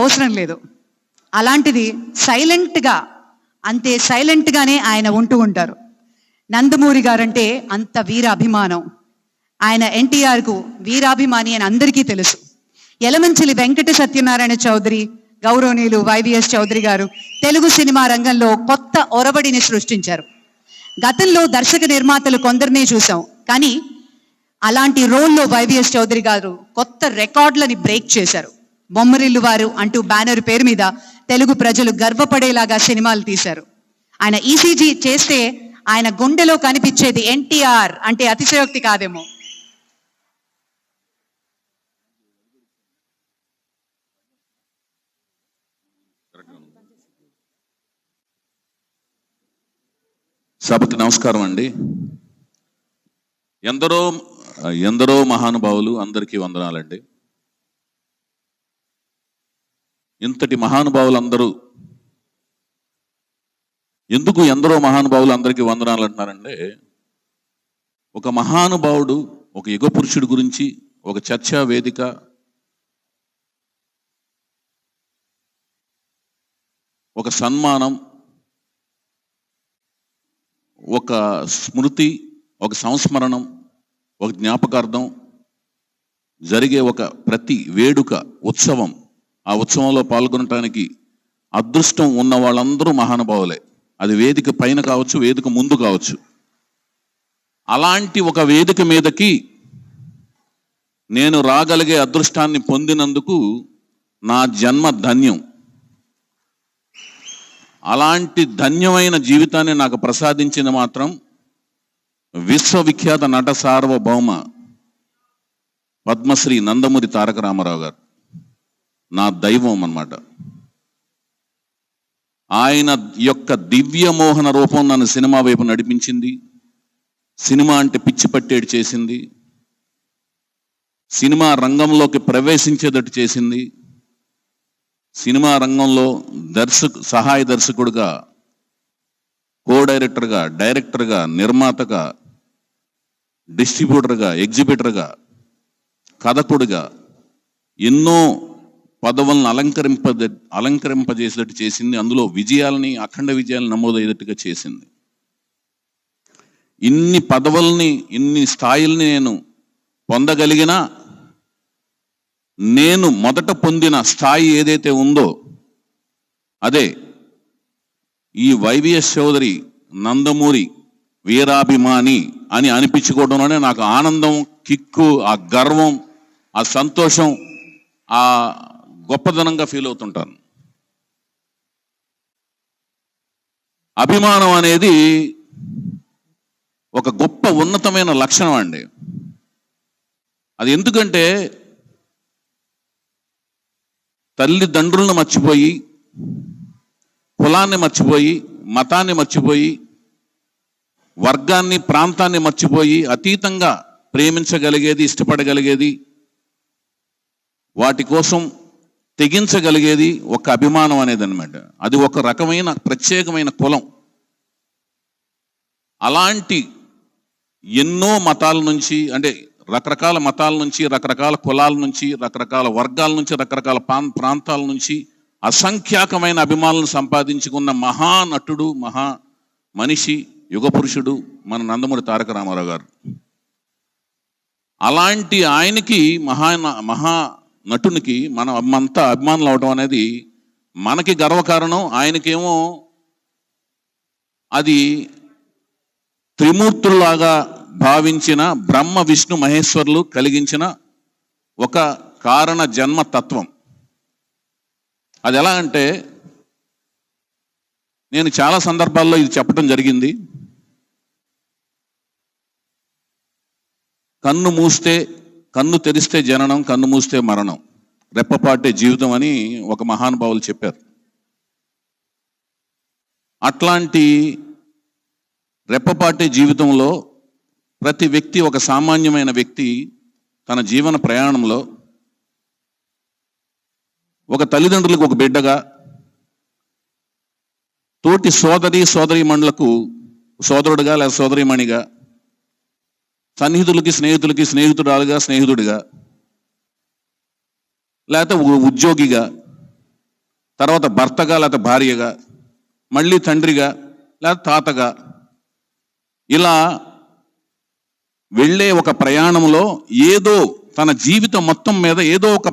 అవసరం లేదు. అలాంటిది సైలెంట్గా, అంతే సైలెంట్గానే ఆయన ఉంటూ ఉంటారు. నందమూరి గారంటే అంత వీర అభిమానం. ఆయన ఎన్టీఆర్కు వీరాభిమాని అని అందరికీ తెలుసు. యలమంచిలి వెంకట సత్యనారాయణ చౌదరి, గౌరవనీయులు వైవిఎస్ చౌదరి గారు తెలుగు సినిమా రంగంలో కొత్త ఒరబడిని సృష్టించారు. గతంలో దర్శక నిర్మాతలు కొందరినే చూసాం, కానీ అలాంటి రోల్లో వైవిఎస్ చౌదరి గారు కొత్త రికార్డులని బ్రేక్ చేశారు. బొమ్మరిల్లు వారు అంటూ బ్యానర్ పేరు మీద తెలుగు ప్రజలు గర్వపడేలాగా సినిమాలు తీశారు. ఆయన ఈసీజీ చేస్తే ఆయన గుండెలో కనిపించేది ఎన్టీఆర్ అంటే అతిశయోక్తి కాదేమో. సభకి నమస్కారం అండి. ఎందరో మహానుభావులు, అందరికీ వందనాలండి. ఇంతటి మహానుభావులు అందరూ ఎందుకు ఎందరో మహానుభావులు అందరికీ వందనాలు అంటున్నారంటే, ఒక మహానుభావుడు, ఒక యుగ పురుషుడి గురించి ఒక చర్చా వేదిక, ఒక సన్మానం, ఒక స్మృతి, ఒక సంస్మరణం, ఒక జ్ఞాపకార్థం జరిగే ఒక ప్రతి వేడుక, ఉత్సవం, ఆ ఉత్సవంలో పాల్గొనటానికి అదృష్టం ఉన్న వాళ్ళందరూ మహానుభావులే. అది వేదిక పైన కావచ్చు, వేదిక ముందు కావచ్చు. అలాంటి ఒక వేదిక మీదకి నేను రాగలిగే అదృష్టాన్ని పొందినందుకు నా జన్మ ధన్యం. అలాంటి ధన్యమైన జీవితాన్ని నాకు ప్రసాదించిన మాత్రం విశ్వవిఖ్యాత నట సార్వభౌమ పద్మశ్రీ నందమూరి తారక రామారావు గారు నా దైవం అన్నమాట. ఆయన యొక్క దివ్యమోహన రూపం నన్ను సినిమా వైపు నడిపించింది. సినిమా అంటే పిచ్చి పట్టేడు చేసింది. సినిమా రంగంలోకి ప్రవేశించేటట్టు చేసింది. సినిమా రంగంలో సహాయ దర్శకుడిగా, కో డైరెక్టర్గా, డైరెక్టర్గా, నిర్మాతగా, డిస్ట్రిబ్యూటర్గా, ఎగ్జిబిటర్గా, కథకుడిగా ఎన్నో పదవులను అలంకరింపజేసేటట్టు చేసింది. అందులో విజయాలని, అఖండ విజయాలను నమోదయ్యేటట్టుగా చేసింది. ఇన్ని పదవుల్ని, ఇన్ని స్థాయిల్ని నేను పొందగలిగినా, నేను మొదట పొందిన స్థాయి ఏదైతే ఉందో అదే ఈ వైవిఎస్ చౌదరి నందమూరి వీరాభిమాని అని అనిపించుకోవడంలోనే నాకు ఆనందం, కిక్కు, ఆ గర్వం, ఆ సంతోషం, ఆ గొప్పదనంగా ఫీల్ అవుతుంటాను. అభిమానం అనేది ఒక గొప్ప ఉన్నతమైన లక్షణం అండి. అది ఎందుకంటే తల్లిదండ్రులను మర్చిపోయి, కులాన్ని మర్చిపోయి, మతాన్ని మర్చిపోయి, వర్గాన్ని, ప్రాంతాన్ని మర్చిపోయి అతీతంగా ప్రేమించగలిగేది, ఇష్టపడగలిగేది, వాటి కోసం తెగించగలిగేది ఒక అభిమానం అనేది అన్నమాట. అది ఒక రకమైన ప్రత్యేకమైన కులం. అలాంటి ఎన్నో మతాల నుంచి, అంటే రకరకాల మతాల నుంచి, రకరకాల కులాల నుంచి, రకరకాల వర్గాల నుంచి, రకరకాల ప్రాంతాల నుంచి అసంఖ్యాకమైన అభిమానులను సంపాదించుకున్న మహానటుడు, మహా మనిషి, యుగ పురుషుడు మన నందమూరి తారక రామారావు గారు. అలాంటి ఆయనకి, మహా నటునికి మనమంతా అభిమానులు అవడం అనేది మనకి గర్వకారణం. ఆయనకేమో అది త్రిమూర్తుల్లాగా భావించిన బ్రహ్మ, విష్ణు, మహేశ్వరులు కలిగించిన ఒక కారణ జన్మ తత్వం. అది ఎలా అంటే, నేను చాలా సందర్భాల్లో ఇది చెప్పడం జరిగింది. కన్ను తెరిస్తే జననం, కన్ను మూస్తే మరణం, రెప్పపాటే జీవితం అని ఒక మహానుభావులు చెప్పారు. అట్లాంటి రెప్పపాటే జీవితంలో ప్రతి వ్యక్తి, ఒక సామాన్యమైన వ్యక్తి తన జీవన ప్రయాణంలో ఒక తల్లిదండ్రులకు ఒక బిడ్డగా, తోటి సోదరీమణులకు సోదరుడిగా లేదా సోదరీమణిగా, సన్నిహితులకి స్నేహితురాలుగా, స్నేహితుడిగా, లేకపోతే ఉద్యోగిగా, తర్వాత భర్తగా లేకపోతే భార్యగా, మళ్ళీ తండ్రిగా లేదా తాతగా, ఇలా వెళ్ళే ఒక ప్రయాణంలో ఏదో తన జీవితం మొత్తం మీద ఏదో ఒక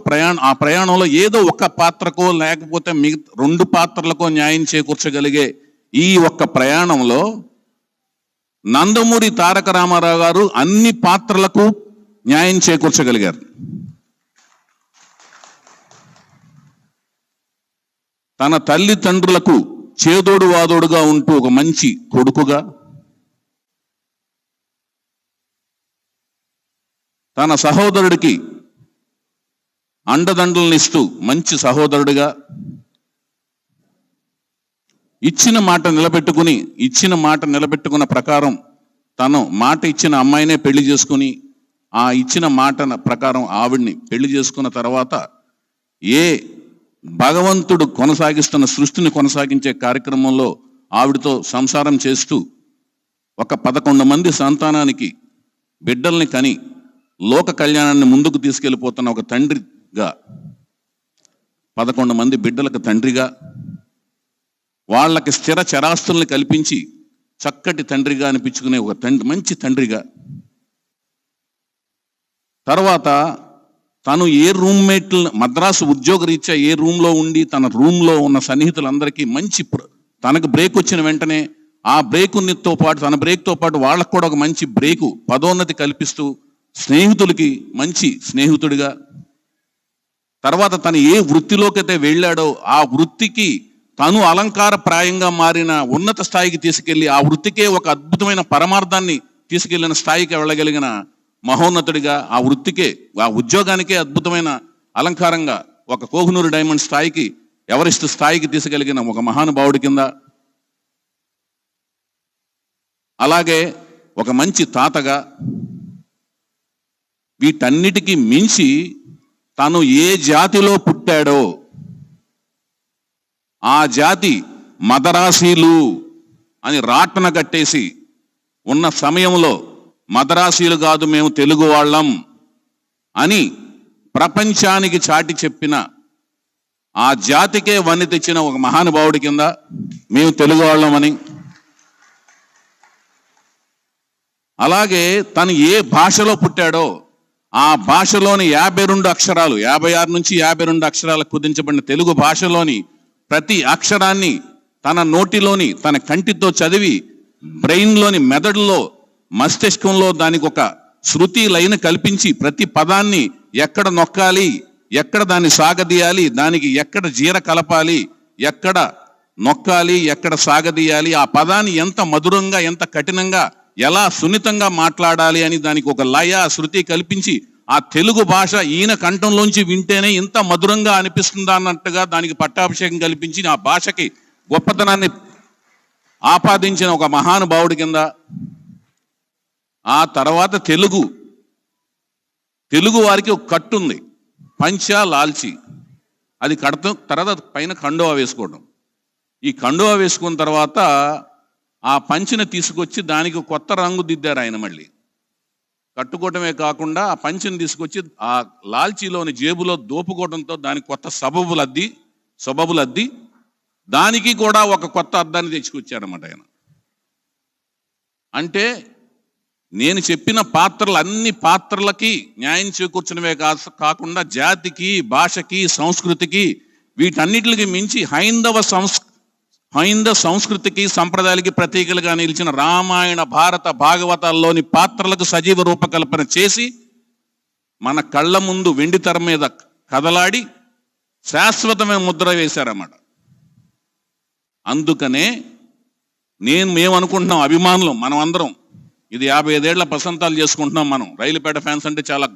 ఆ ప్రయాణంలో ఏదో ఒక పాత్రకో లేకపోతే మిగతా 2 పాత్రలకో న్యాయం చేకూర్చగలిగే ఈ ఒక్క ప్రయాణంలో నందమూరి తారక రామారావు గారు అన్ని పాత్రలకు న్యాయం చేకూర్చగలిగారు. తన తల్లిదండ్రులకు చేదోడు వాదోడుగా ఉంటూ ఒక మంచి కొడుకుగా, తన సహోదరుడికి అండదండలనిస్తూ మంచి సహోదరుడిగా, ఇచ్చిన మాట నిలబెట్టుకున్న ప్రకారం తను మాట ఇచ్చిన అమ్మాయినే పెళ్లి చేసుకుని ఆ ఇచ్చిన మాట ప్రకారం ఆవిడ్ని పెళ్లి చేసుకున్న తర్వాత ఏ భగవంతుడు కొనసాగిస్తున్న సృష్టిని కొనసాగించే కార్యక్రమంలో ఆవిడతో సంసారం చేస్తూ ఒక 11 మంది సంతానానికి బిడ్డల్ని కని లోక కళ్యాణాన్ని ముందుకు తీసుకెళ్ళిపోతున్న ఒక తండ్రిగా, 11 మంది బిడ్డలకు తండ్రిగా, వాళ్ళకి స్థిర చరాస్తుల్ని కల్పించి చక్కటి తండ్రిగా అనిపించుకునే ఒక మంచి తండ్రిగా, తర్వాత తను ఏ రూమ్మేట్లు మద్రాసు ఉద్యోగరీత్యా ఏ రూమ్లో ఉండి తన రూమ్లో ఉన్న సన్నిహితులందరికీ మంచి తనకు బ్రేక్ వచ్చిన వెంటనే ఆ బ్రేకుతో పాటు తన బ్రేక్తో పాటు వాళ్ళకు కూడా ఒక మంచి బ్రేకు పదోన్నతి కల్పిస్తూ స్నేహితులకి మంచి స్నేహితుడిగా, తర్వాత తను ఏ వృత్తిలోకైతే వెళ్ళాడో ఆ వృత్తికి తను అలంకారప్రాయంగా మారిన ఉన్నత స్థాయికి తీసుకెళ్లి ఆ వృత్తికే ఒక అద్భుతమైన పరమార్థాన్ని తీసుకెళ్లిన స్థాయికి వెళ్ళగలిగిన మహోన్నతుడిగా, ఆ వృత్తికే ఆ ఉద్యోగానికే అద్భుతమైన అలంకారంగా ఒక కోహినూరు డైమండ్ స్థాయికి ఎవరెస్ట్ స్థాయికి తీసుకెలిగిన ఒక మహానుభావుడి కింద, అలాగే ఒక మంచి తాతగా, వీటన్నిటికీ మించి తను ఏ జాతిలో పుట్టాడో ఆ జాతి మదరాసీలు అని రాట్న కట్టేసి ఉన్న సమయంలో మదరాసీలు కాదు మేము తెలుగు వాళ్ళం అని ప్రపంచానికి చాటి చెప్పిన ఆ జాతికే వన్నె తెచ్చిన ఒక మహానుభావుడి కింద మేము తెలుగు వాళ్ళమని, అలాగే తను ఏ భాషలో పుట్టాడో ఆ భాషలోని 52 అక్షరాలు 56 నుంచి 52 అక్షరాలకు కుదించబడిన తెలుగు భాషలోని ప్రతి అక్షరాన్ని తన నోటిలోని తన కంటితో చదివి బ్రెయిన్లోని మెదడులో మస్తిష్కంలో దానికి ఒక శృతి లైన్ కల్పించి ప్రతి పదాన్ని ఎక్కడ నొక్కాలి, ఎక్కడ దాన్ని సాగదీయాలి, దానికి ఎక్కడ జీర కలపాలి, ఎక్కడ నొక్కాలి, ఎక్కడ సాగదీయాలి, ఆ పదాన్ని ఎంత మధురంగా ఎంత కఠినంగా ఎలా సున్నితంగా మాట్లాడాలి అని దానికి ఒక లయ శృతి కల్పించి ఆ తెలుగు భాష ఈయన కంఠంలోంచి వింటేనే ఇంత మధురంగా అనిపిస్తుందా అన్నట్టుగా దానికి పట్టాభిషేకం కల్పించి ఆ భాషకి గొప్పతనాన్ని ఆపాదించిన ఒక మహానుభావుడి కింద, ఆ తర్వాత తెలుగు వారికి ఒక కట్టు ఉంది, పంచా లాల్చి, అది కడతాం తర్వాత పైన కండువా వేసుకోవడం. ఈ కండువా వేసుకున్న తర్వాత ఆ పంచిని తీసుకొచ్చి దానికి కొత్త రంగు దిద్దారు ఆయన. మళ్ళీ కట్టుకోవటమే కాకుండా ఆ పంచిని తీసుకొచ్చి ఆ లాల్చీలోని జేబులో దోపుకోవడంతో దానికి కొత్త సబబులు అద్ది దానికి కూడా ఒక కొత్త అద్దాన్ని తెచ్చుకొచ్చారన్నమాట ఆయన. అంటే నేను చెప్పిన అన్ని పాత్రలకి న్యాయం చేకూర్చడమే కాకుండా జాతికి, భాషకి, సంస్కృతికి, వీటన్నిటికి మించి హైందవ సంస్కృతికి, సంప్రదాయాలకి ప్రతీకలుగా నిలిచిన రామాయణ, భారత, భాగవతాల్లోని పాత్రలకు సజీవ రూపకల్పన చేసి మన కళ్ళ ముందు వెండి తెర మీద కదలాడి శాశ్వతమైన ముద్ర వేశారన్నమాట. అందుకనే మేము అనుకుంటున్నాం, అభిమానులు మనం అందరం, ఇది 55 ఏళ్ల వసంతాలు చేసుకుంటున్నాం మనం. రైలుపేట ఫ్యాన్స్ అంటే చాలా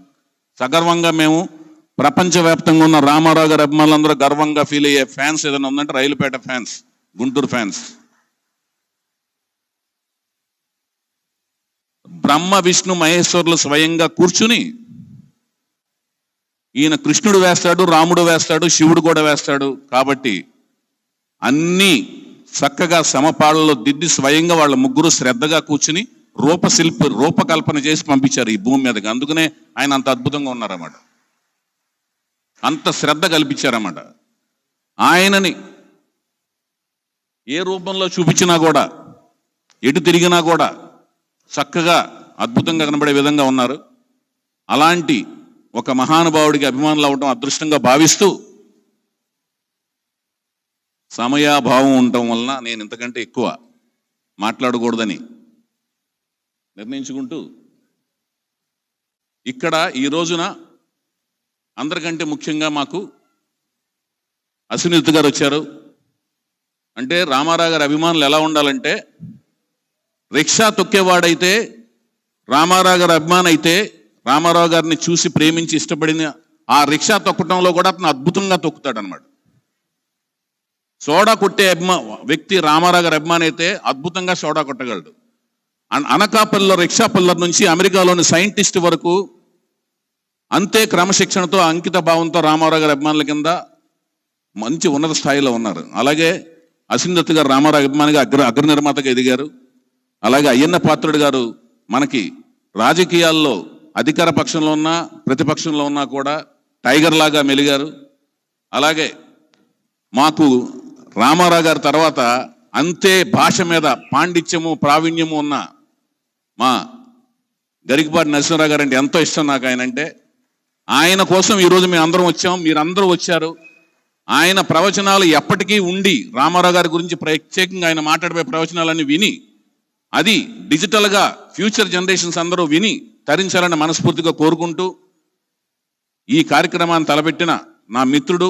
సగర్వంగా మేము ప్రపంచవ్యాప్తంగా ఉన్న రామారావు గారి అభిమానులందరూ గర్వంగా ఫీల్ అయ్యే ఫ్యాన్స్ ఏదైనా ఉందంటే రైలుపేట ఫ్యాన్స్, గుంటూరు ఫ్యాన్స్. బ్రహ్మ విష్ణు మహేశ్వరులు స్వయంగా కూర్చుని ఈయన కృష్ణుడు వేస్తాడు, రాముడు వేస్తాడు, శివుడు కూడా వేస్తాడు. కాబట్టి అన్నీ చక్కగా సమపాళ్ళలో దిద్ది స్వయంగా వాళ్ళ ముగ్గురు శ్రద్ధగా కూర్చుని రూపకల్పన చేసి పంపించారు ఈ భూమి మీదకి. అందుకనే ఆయన అంత అద్భుతంగా ఉన్నారన్నమాట, అంత శ్రద్ధ కల్పించారన్నమాట. ఆయనని ఏ రూపంలో చూపించినా కూడా, ఎటు తిరిగినా కూడా చక్కగా అద్భుతంగా కనబడే విధంగా ఉన్నారు. అలాంటి ఒక మహానుభావుడికి అభిమానులు అవటం అదృష్టంగా భావిస్తూ, సమయాభావం ఉండటం వలన నేను ఇంతకంటే ఎక్కువ మాట్లాడకూడదని నిర్ణయించుకుంటూ, ఇక్కడ ఈ రోజున అందరికంటే ముఖ్యంగా మాకు అశ్వినిదత్ గారు వచ్చారు. అంటే రామారావు గారి అభిమానులు ఎలా ఉండాలంటే, రిక్షా తొక్కేవాడైతే రామారావు గారి అభిమాని అయితే, రామారావు గారిని చూసి ప్రేమించి ఇష్టపడిన ఆ రిక్షా తొక్కటంలో కూడా అతను అద్భుతంగా తొక్కుతాడు అనమాట. సోడా కొట్టే వ్యక్తి రామారావు గారి అభిమాని అయితే అద్భుతంగా సోడా కొట్టగలడు. అనకాపల్లిలో రిక్షా పిల్లర్ నుంచి అమెరికాలోని సైంటిస్ట్ వరకు అంతే క్రమశిక్షణతో, అంకిత భావంతో రామారావు గారి అభిమానుల కింద మంచి ఉన్నత స్థాయిలో ఉన్నారు. అలాగే అశ్వినిదత్ గారు రామారావు అభిమానిగా అగ్ర నిర్మాతగా ఎదిగారు. అలాగే అయ్యన్న పాత్రుడు గారు మనకి రాజకీయాల్లో అధికార పక్షంలో ఉన్నా ప్రతిపక్షంలో ఉన్నా కూడా టైగర్ లాగా మెలిగారు. అలాగే మాకు రామారావు గారి తర్వాత అంతే భాష మీద పాండిత్యము ప్రావీణ్యము ఉన్న మా గరికపాటి నరసింహారావు గారు అంటే ఎంతో ఇష్టం నాకు. ఆయన అంటే, ఆయన కోసం ఈరోజు మేము అందరం వచ్చాం, మీరందరూ వచ్చారు. ఆయన ప్రవచనాలు ఎప్పటికీ ఉండి, రామారావు గారి గురించి ప్రత్యేకంగా ఆయన మాట్లాడే ప్రవచనాలన్నీ విని, అది డిజిటల్గా ఫ్యూచర్ జనరేషన్స్ అందరూ విని తరించాలని మనస్ఫూర్తిగా కోరుకుంటూ, ఈ కార్యక్రమాన్ని తలపెట్టిన నా మిత్రుడు